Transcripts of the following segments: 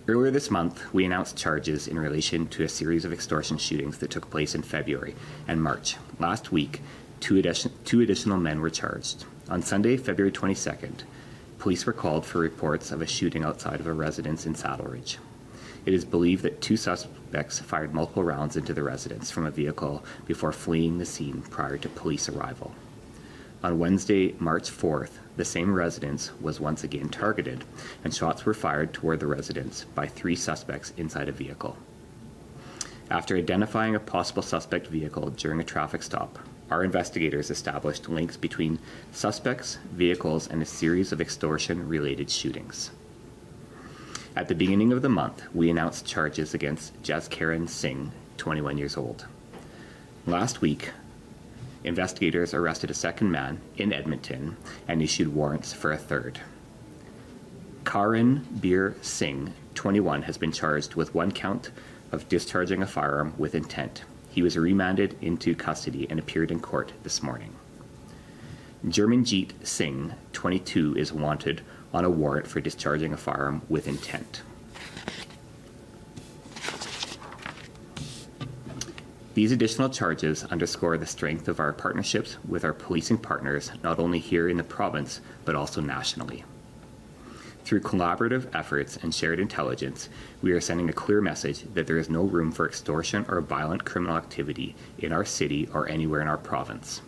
Earlier this month, we announced charges in relation to a series of extortion shootings that took place in February and March. Last week, two additional men were charged. On Sunday, February 22nd, police were called for reports of a shooting outside of a residence in Saddleridge. It is believed that two suspects fired multiple rounds into the residence from a vehicle before fleeing the scene prior to police arrival. On Wednesday, March 4th, the same residence was once again targeted, and shots were fired toward the residence by three suspects inside a vehicle. After identifying a possible suspect vehicle during a traffic stop, our investigators established links between suspects, vehicles, and a series of extortion-related shootings. At the beginning of the month, we announced charges against Jaskaran Singh, 21 years old. Last week, investigators arrested a second man in Edmonton and issued warrants for a third. Karanbir Singh, 21, has been charged with one count of discharging a firearm with intent. He was remanded into custody and appeared in court this morning. German Jeet Singh, 22, is wanted on a warrant for discharging a firearm with intent. These additional charges underscore the strength of our partnerships with our policing partners, not only here in the province, but also nationally. Through collaborative efforts and shared intelligence, we are sending a clear message that there is no room for extortion or violent criminal activity in our city or anywhere in our province.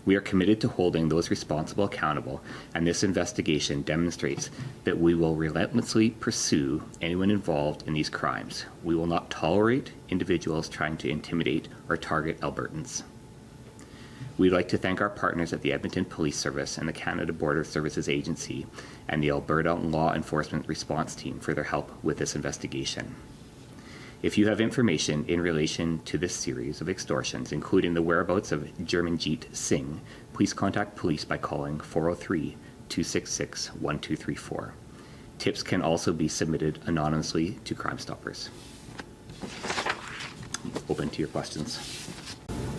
We are committed to holding those responsible accountable, and this investigation demonstrates that we will relentlessly pursue anyone involved in these crimes. We will not tolerate individuals trying to intimidate or target Albertans. We'd like to thank our partners at the Edmonton Police Service and the Canada Border Services Agency and the Alberta Law Enforcement Response Team for their help with this investigation. If you have information in relation to this series of extortions, including the whereabouts of German Jeet Singh, please contact police by calling 403-266-1234. Tips can also be submitted anonymously to Crime Stoppers. Open to your questions.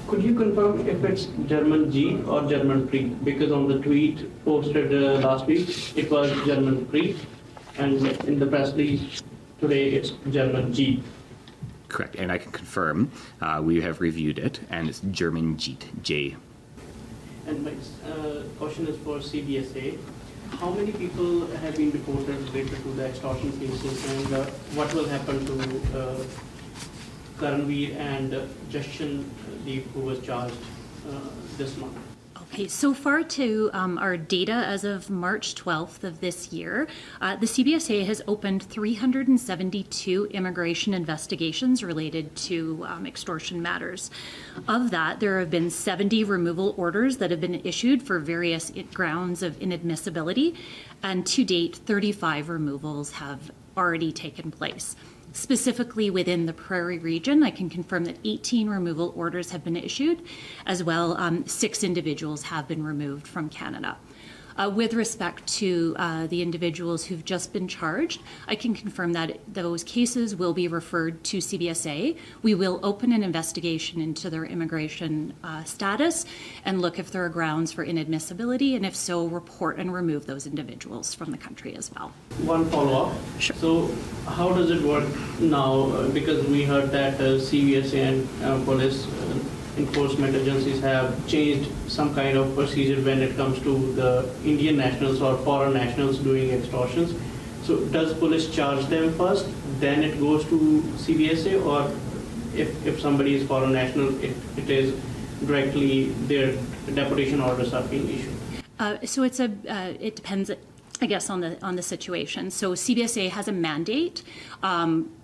Could you confirm if it's German Jeet or German Preet? Because on the tweet posted last week, it was German Preet, and in the press release today, it's German Jeet. Correct, and I can confirm we have reviewed it, and it's German Jeet, J. And my question is for CBSA. How many people have been reported related to the extortion cases, and what will happen to Karanbir and Jaskaran, who was charged this month? Okay, so far to our data as of March 12th of this year, the CBSA has opened 372 immigration investigations related to extortion matters. Of that, there have been 70 removal orders that have been issued for various grounds of inadmissibility, and to date, 35 removals have already taken place. Specifically within the Prairie region, I can confirm that 18 removal orders have been issued, as well 6 individuals have been removed from Canada. With respect to the individuals who've just been charged, I can confirm that those cases will be referred to CBSA. We will open an investigation into their immigration status and look if there are grounds for inadmissibility, and if so, report and remove those individuals from the country as well. One follow-up. Sure. So how does it work now? Because we heard that CBSA and police enforcement agencies have changed some kind of procedure when it comes to the Indian nationals or foreign nationals doing extortions. So does police charge them first, then it goes to CBSA, or if somebody is foreign national, it is directly their deportation orders are being issued? So it depends, I guess, on the situation. So CBSA has a mandate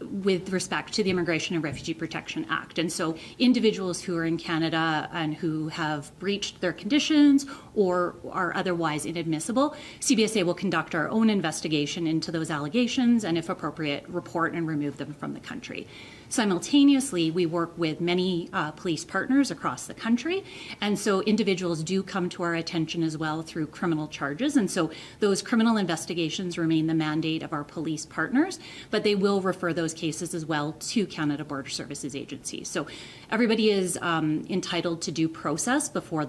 with respect to the Immigration and Refugee Protection Act. And so individuals who are in Canada and who have breached their conditions or are otherwise inadmissible, CBSA will conduct our own investigation into those allegations and, if appropriate, report and remove them from the country. Simultaneously, we work with many police partners across the country, and so individuals do come to our attention as well through criminal charges, and so those criminal investigations remain the mandate of our police partners, but they will refer those cases as well to Canada Border Services Agency. So everybody is entitled to due process before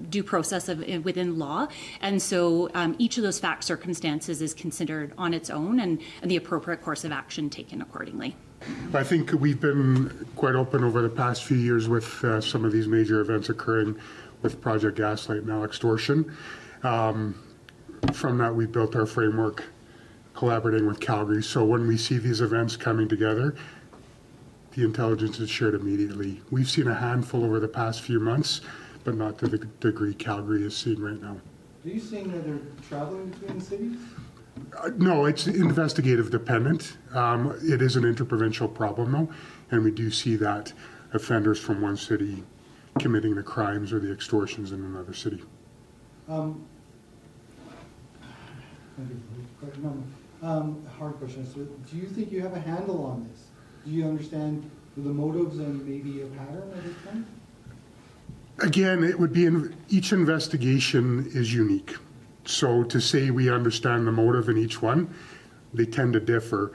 due process within law. And so each of those fact circumstances is considered on its own and the appropriate course of action taken accordingly. I think we've been quite open over the past few years with some of these major events occurring with Project Gaslight, now Extortion. From that, we built our framework collaborating with Calgary. So when we see these events coming together, the intelligence is shared immediately. We've seen a handful over the past few months, but not to the degree Calgary is seeing right now. Are you saying that they're traveling between cities? No, it's investigative dependent. It is an interprovincial problem though, and we do see that offenders from one city committing the crimes or the extortions in another city. Hard question. So do you think you have a handle on this? Do you understand the motives and maybe a pattern at this point? Again, it would be each investigation is unique. So to say we understand the motive in each one, they tend to differ.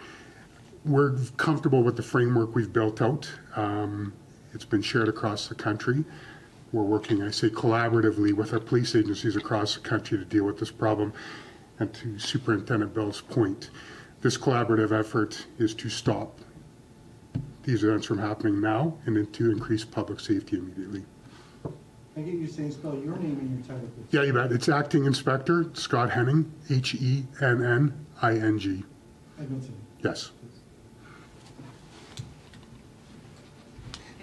We're comfortable with the framework we've built out. It's been shared across the country. We're working, I say, collaboratively with our police agencies across the country to deal with this problem. And to Superintendent Bell's point, this collaborative effort is to stop these events from happening now and then to increase public safety immediately. I get you saying spell your name and your title, please. Yeah, you bet. It's Acting Inspector Scott Henning, Henning. Edmonton. Yes.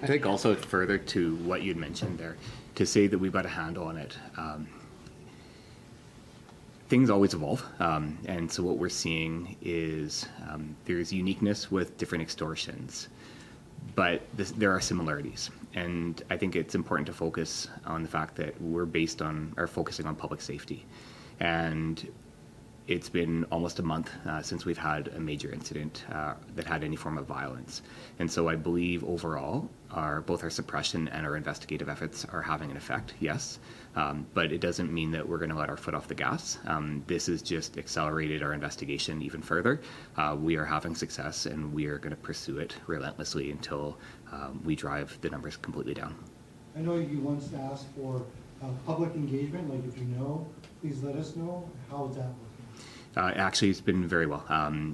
I think also further to what you'd mentioned there, to say that we've got a handle on it, things always evolve. And so what we're seeing is there's uniqueness with different extortions, but there are similarities. And I think it's important to focus on the fact that we're focusing on public safety. And it's been almost a month since we've had a major incident that had any form of violence. And so I believe overall, both our suppression and our investigative efforts are having an effect, yes. But it doesn't mean that we're going to let our foot off the gas. This has just accelerated our investigation even further. We are having success, and we are going to pursue it relentlessly until we drive the numbers completely down. I know you once asked for public engagement, like if you know, please let us know. How is that working? Actually, it's been very well.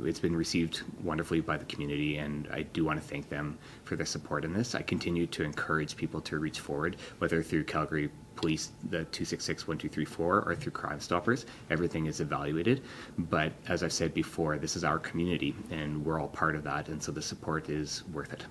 It's been received wonderfully by the community, and I do want to thank them for their support in this. I continue to encourage people to reach forward, whether through Calgary Police, the 266-1234, or through Crime Stoppers. Everything is evaluated. But as I've said before, this is our community, and we're all part of that, and so the support is worth it.